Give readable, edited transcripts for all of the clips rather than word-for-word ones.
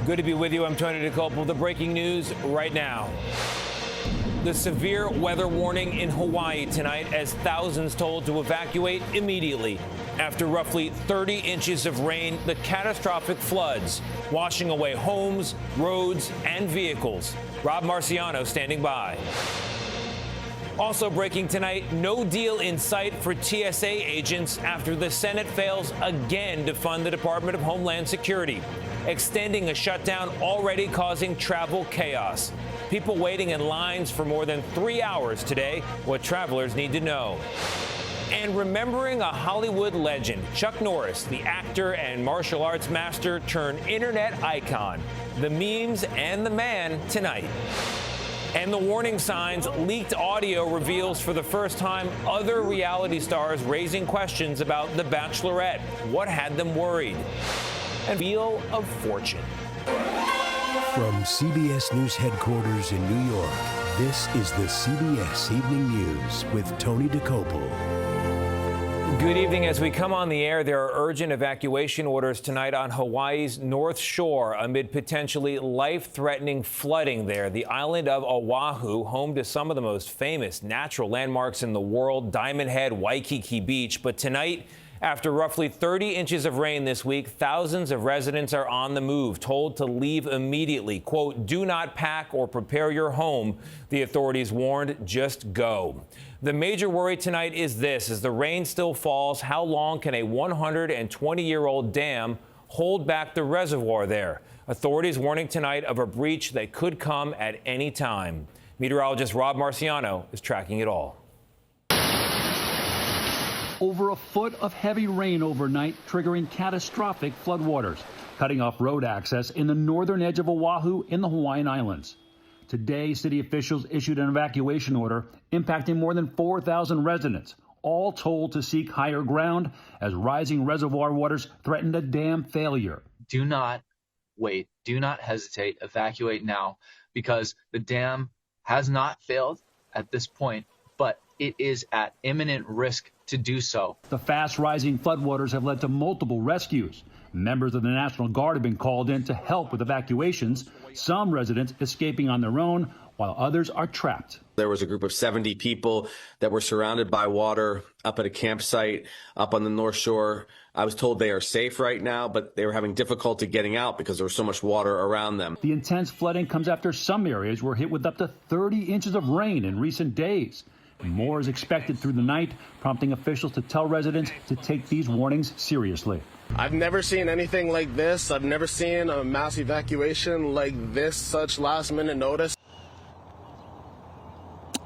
Good to be with you. I'm Tony DeCoppel. The breaking news right now. The severe weather warning in Hawaii tonight as thousands told to evacuate immediately after roughly 30 inches of rain. The catastrophic floods washing away homes, roads, and vehicles. Rob Marciano standing by. Also breaking tonight, no deal in sight for TSA agents after the Senate fails again to fund the Department of Homeland Security, extending a shutdown already causing travel chaos. People waiting in lines for more than 3 hours today, what travelers need to know. And remembering a Hollywood legend, Chuck Norris, the actor and martial arts master turned internet icon. The memes and the man tonight. And the warning signs, leaked audio reveals for the first time other reality stars raising questions about The Bachelorette. What had them worried? And Wheel of Fortune. From CBS News headquarters in New York, this is the CBS Evening News with Tony DeCoppel. Good evening. As we come on the air, there are urgent evacuation orders tonight on Hawaii's North Shore amid potentially life-threatening flooding there. The island of Oahu, home to some of the most famous natural landmarks in the world, Diamond Head, Waikiki Beach. But tonight, after roughly 30 inches of rain this week, thousands of residents are on the move, told to leave immediately. Quote, do not pack or prepare your home. The authorities warned, just go. The major worry tonight is this: as the rain still falls, how long can a 120-year-old dam hold back the reservoir there? Authorities warning tonight of a breach that could come at any time. Meteorologist Rob Marciano is tracking it all. Over a foot of heavy rain overnight, triggering catastrophic floodwaters, cutting off road access in the northern edge of Oahu in the Hawaiian Islands. Today, city officials issued an evacuation order impacting more than 4,000 residents, all told to seek higher ground as rising reservoir waters threatened a dam failure. Do not wait. Do not hesitate. Evacuate now, because the dam has not failed at this point, but it is at imminent risk to do so. The fast rising floodwaters have led to multiple rescues. Members of the National Guard have been called in to help with evacuations, some residents escaping on their own, while others are trapped. There was a group of 70 people that were surrounded by water up at a campsite up on the North Shore. I was told they are safe right now, but they were having difficulty getting out because there was so much water around them. The intense flooding comes after some areas were hit with up to 30 inches of rain in recent days. More is expected through the night, prompting officials to tell residents to take these warnings seriously. I've never seen anything like this. I've never seen a mass evacuation like this, such last-minute notice.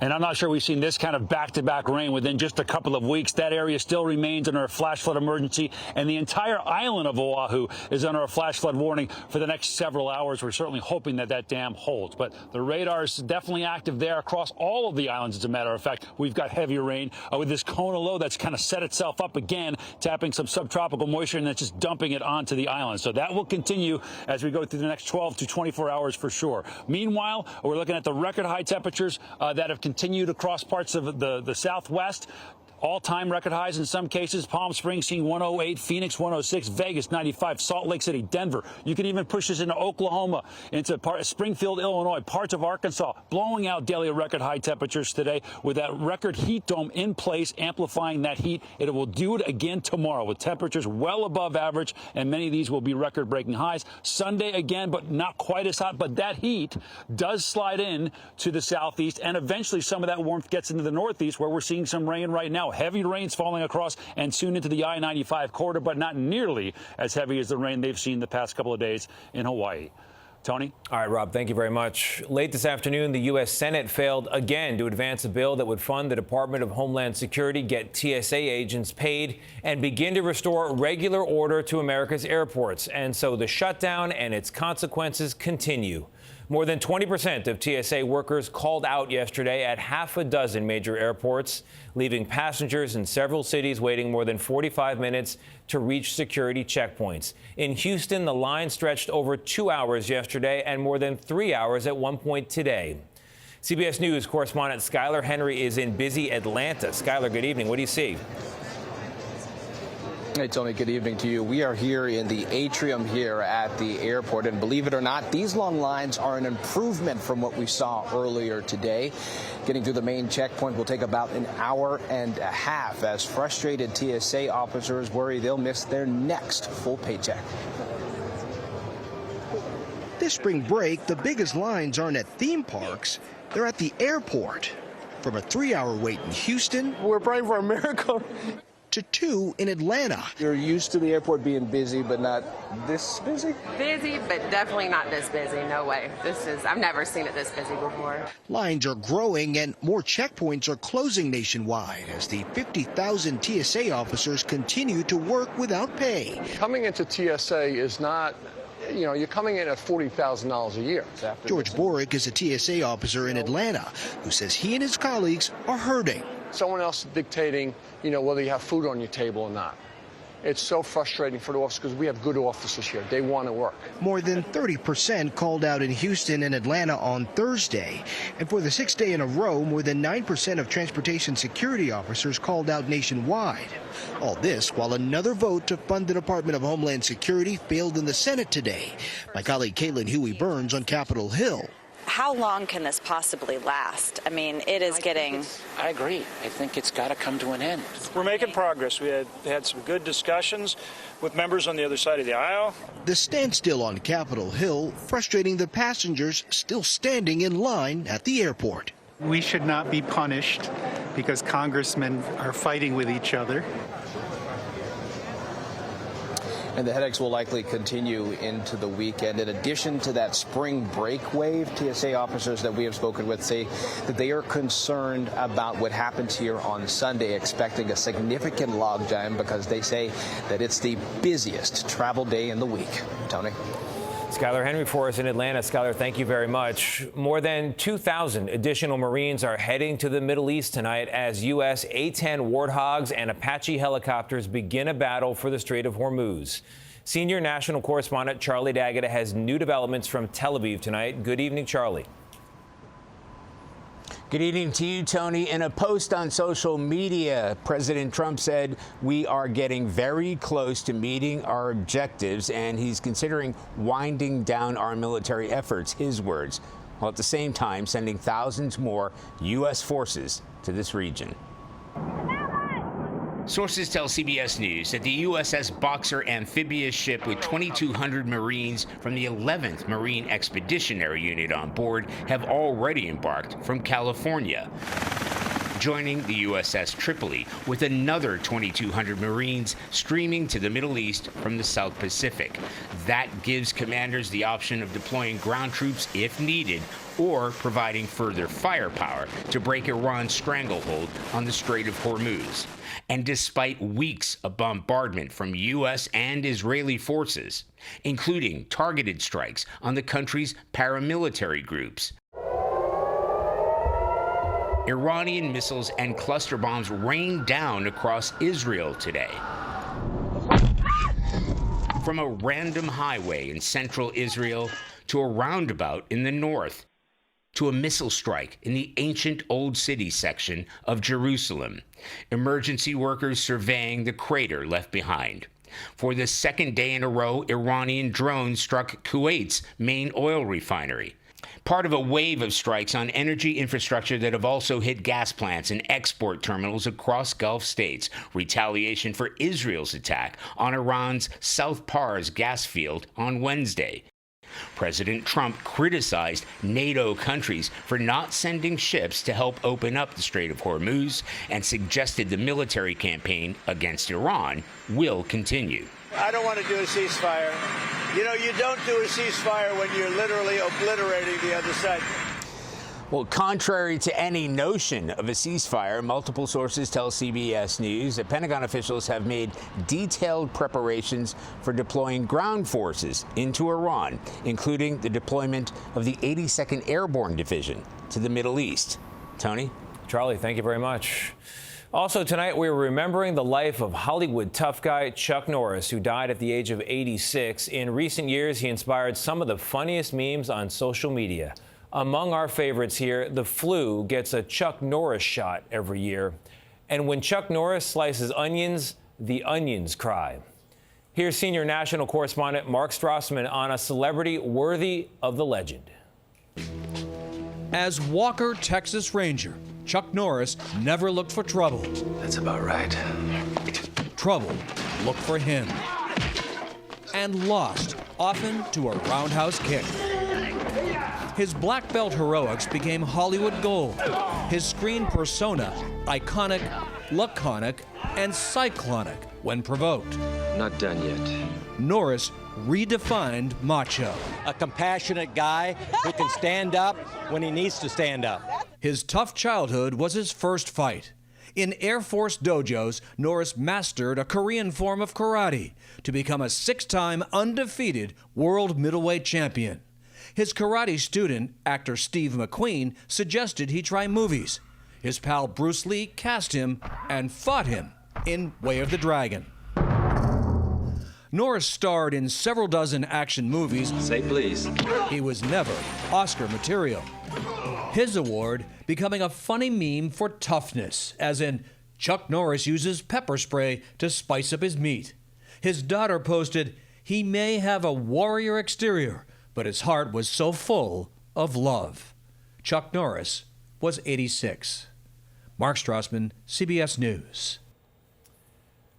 And I'm not sure we've seen this kind of back-to-back rain within just a couple of weeks. That area still remains under a flash flood emergency, and the entire island of Oahu is under a flash flood warning for the next several hours. We're certainly hoping that that dam holds. But the radar is definitely active there across all of the islands, as a matter of fact. We've got heavy rain with this Kona low that's kind of set itself up again, tapping some subtropical moisture and then just dumping it onto the island. So that will continue as we go through the next 12 to 24 hours for sure. Meanwhile, we're looking at the record high temperatures that have continued across parts of the Southwest. All-time record highs in some cases. Palm Springs seeing 108, Phoenix 106, Vegas 95, Salt Lake City, Denver. You can even push this into Oklahoma, into Springfield, Illinois, parts of Arkansas, blowing out daily record high temperatures today with that record heat dome in place, amplifying that heat. It will do it again tomorrow with temperatures well above average, and many of these will be record-breaking highs. Sunday again, but not quite as hot, but that heat does slide in to the southeast, and eventually some of that warmth gets into the northeast, where we're seeing some rain right now. Heavy rains falling across and soon into the I-95 corridor, but not nearly as heavy as the rain they've seen the past couple of days in Hawaii. Tony? All right, Rob, thank you very much. Late this afternoon, the U.S. Senate failed again to advance a bill that would fund the Department of Homeland Security, get TSA agents paid, and begin to restore regular order to America's airports. And so the shutdown and its consequences continue. More than 20% of TSA workers called out yesterday at half a dozen major airports, leaving passengers in several cities waiting more than 45 minutes to reach security checkpoints. In Houston, the line stretched over 2 hours yesterday and more than 3 hours at one point today. CBS News correspondent Skylar Henry is in busy Atlanta. Skylar, good evening. What do you see? Hey, Tony, good evening to you. We are here in the atrium here at the airport, and believe it or not, these long lines are an improvement from what we saw earlier today. Getting through the main checkpoint will take about an hour and a half as frustrated TSA officers worry they'll miss their next full paycheck. This spring break, the biggest lines aren't at theme parks, they're at the airport. From a 3-hour wait in Houston, We're praying for a miracle. to 2 in Atlanta. You're used to the airport being busy, but not this busy? Busy, but definitely not this busy. No way. I've never seen it this busy before. Lines are growing and more checkpoints are closing nationwide as the 50,000 TSA officers continue to work without pay. Coming into TSA is not, you're coming in at $40,000 a year. George Borick is a TSA officer in Atlanta who says he and his colleagues are hurting. Someone else dictating, whether you have food on your table or not. It's so frustrating for the officers because we have good officers here. They want to work. More than 30% called out in Houston and Atlanta on Thursday. And for the 6th day in a row, more than 9% of transportation security officers called out nationwide. All this while another vote to fund the Department of Homeland Security failed in the Senate today. My colleague Caitlin Huey-Burns on Capitol Hill. How long can this possibly last? I mean, it is getting... I agree. I think it's got to come to an end. We're making progress. We had some good discussions with members on the other side of the aisle. The standstill on Capitol Hill frustrating the passengers still standing in line at the airport. We should not be punished because congressmen are fighting with each other. And the headaches will likely continue into the weekend. In addition to that spring break wave, TSA officers that we have spoken with say that they are concerned about what happens here on Sunday, expecting a significant logjam because they say that it's the busiest travel day in the week. Tony? Skylar Henry for us in Atlanta. Skylar, thank you very much. More than 2,000 additional Marines are heading to the Middle East tonight as U.S. A-10 Warthogs and Apache helicopters begin a battle for the Strait of Hormuz. Senior national correspondent Charlie Daggett has new developments from Tel Aviv tonight. Good evening, Charlie. Good evening to you, Tony. In a post on social media, President Trump said we are getting very close to meeting our objectives, and he's considering winding down our military efforts, his words, while at the same time sending thousands more U.S. forces to this region. Sources tell CBS News that the USS Boxer amphibious ship with 2,200 Marines from the 11th Marine Expeditionary Unit on board have already embarked from California, joining the USS Tripoli with another 2,200 Marines streaming to the Middle East from the South Pacific. That gives commanders the option of deploying ground troops if needed or providing further firepower to break Iran's stranglehold on the Strait of Hormuz. And despite weeks of bombardment from U.S. and Israeli forces, including targeted strikes on the country's paramilitary groups, Iranian missiles and cluster bombs rained down across Israel today. From a random highway in central Israel to a roundabout in the north, to a missile strike in the ancient Old City section of Jerusalem. Emergency workers surveying the crater left behind. For the second day in a row, Iranian drones struck Kuwait's main oil refinery. Part of a wave of strikes on energy infrastructure that have also hit gas plants and export terminals across Gulf states. Retaliation for Israel's attack on Iran's South Pars gas field on Wednesday. President Trump criticized NATO countries for not sending ships to help open up the Strait of Hormuz and suggested the military campaign against Iran will continue. I don't want to do a ceasefire. You don't do a ceasefire when you're literally obliterating the other side. Well, contrary to any notion of a ceasefire, multiple sources tell CBS News that Pentagon officials have made detailed preparations for deploying ground forces into Iran, including the deployment of the 82nd Airborne Division to the Middle East. Tony? Charlie, thank you very much. Also tonight, we're remembering the life of Hollywood tough guy Chuck Norris, who died at the age of 86. In recent years, he inspired some of the funniest memes on social media. Among our favorites here, the flu gets a Chuck Norris shot every year. And when Chuck Norris slices onions, the onions cry. Here's senior national correspondent Mark Strassman on a celebrity worthy of the legend. As Walker, Texas Ranger, Chuck Norris never looked for trouble. That's about right. Trouble looked for him. And lost, often to a roundhouse kick. His black belt heroics became Hollywood gold. His screen persona, iconic, laconic, and cyclonic when provoked. Not done yet. Norris redefined macho. A compassionate guy who can stand up when he needs to stand up. His tough childhood was his first fight. In Air Force dojos, Norris mastered a Korean form of karate to become a 6-time undefeated world middleweight champion. His karate student, actor Steve McQueen, suggested he try movies. His pal Bruce Lee cast him and fought him in Way of the Dragon. Norris starred in several dozen action movies. Say please. He was never Oscar material. His award becoming a funny meme for toughness, as in Chuck Norris uses pepper spray to spice up his meat. His daughter posted, "He may have a warrior exterior, but his heart was so full of love." Chuck Norris was 86. Mark Strassman, CBS News.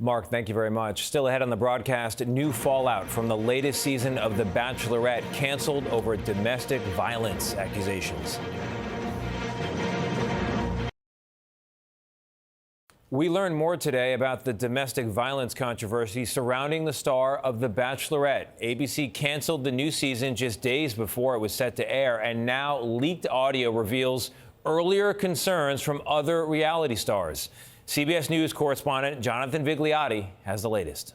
Mark, thank you very much. Still ahead on the broadcast, new fallout from the latest season of The Bachelorette, canceled over domestic violence accusations. We learned more today about the domestic violence controversy surrounding the star of The Bachelorette. ABC canceled the new season just days before it was set to air, and now leaked audio reveals earlier concerns from other reality stars. CBS News correspondent Jonathan Vigliotti has the latest.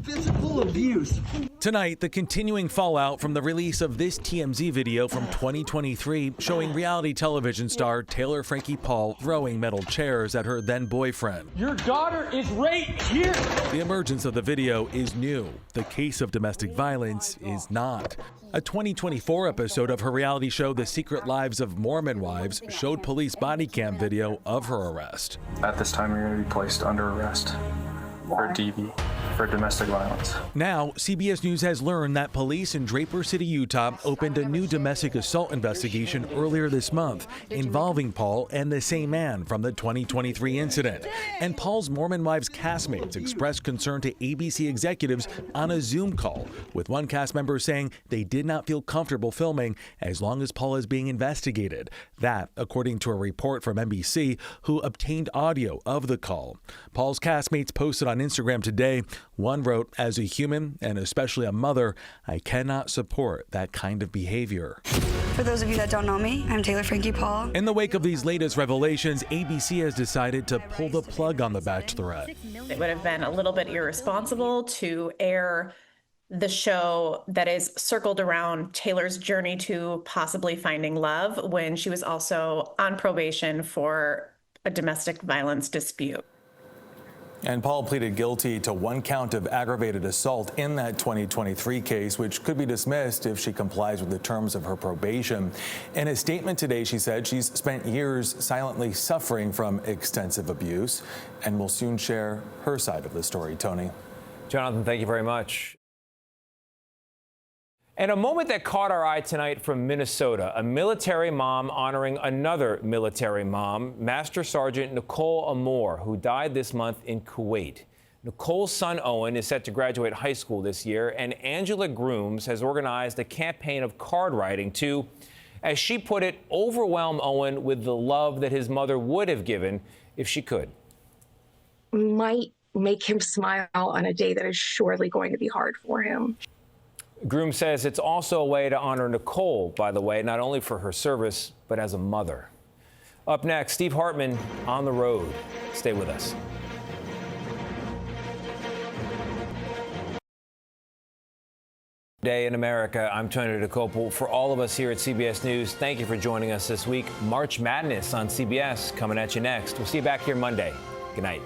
Physical abuse. Tonight, the continuing fallout from the release of this TMZ video from 2023 showing reality television star Taylor Frankie Paul throwing metal chairs at her then boyfriend. Your daughter is right here. The emergence of the video is new. The case of domestic violence is not. A 2024 episode of her reality show The Secret Lives of Mormon Wives showed police body cam video of her arrest. At this time, you're going to be placed under arrest for DV, for domestic violence. Now, CBS News has learned that police in Draper City, Utah opened a new domestic assault investigation earlier this month involving Paul and the same man from the 2023 incident. And Paul's Mormon Wives castmates expressed concern to ABC executives on a Zoom call, with one cast member saying they did not feel comfortable filming as long as Paul is being investigated. That, according to a report from NBC, who obtained audio of the call. Paul's castmates posted on Instagram today. One wrote, "As a human and especially a mother, I cannot support that kind of behavior." For those of you that don't know me, I'm Taylor Frankie Paul. In the wake of these latest revelations, ABC has decided to pull the plug on The Bachelorette. It would have been a little bit irresponsible to air the show that is circled around Taylor's journey to possibly finding love when she was also on probation for a domestic violence dispute. And Paul pleaded guilty to one count of aggravated assault in that 2023 case, which could be dismissed if she complies with the terms of her probation. In a statement today, she said she's spent years silently suffering from extensive abuse and will soon share her side of the story. Tony. Jonathan, thank you very much. And a moment that caught our eye tonight from Minnesota, a military mom honoring another military mom, Master Sergeant Nicole Amor, who died this month in Kuwait. Nicole's son Owen is set to graduate high school this year, and Angela Grooms has organized a campaign of card writing to, as she put it, overwhelm Owen with the love that his mother would have given if she could. Might make him smile on a day that is surely going to be hard for him. Groom says it's also a way to honor Nicole, by the way, not only for her service, but as a mother. Up next, Steve Hartman on the road. Stay with us. Day in America. I'm Tony DeCopel. For all of us here at CBS News, thank you for joining us this week. March Madness on CBS coming at you next. We'll see you back here Monday. Good night.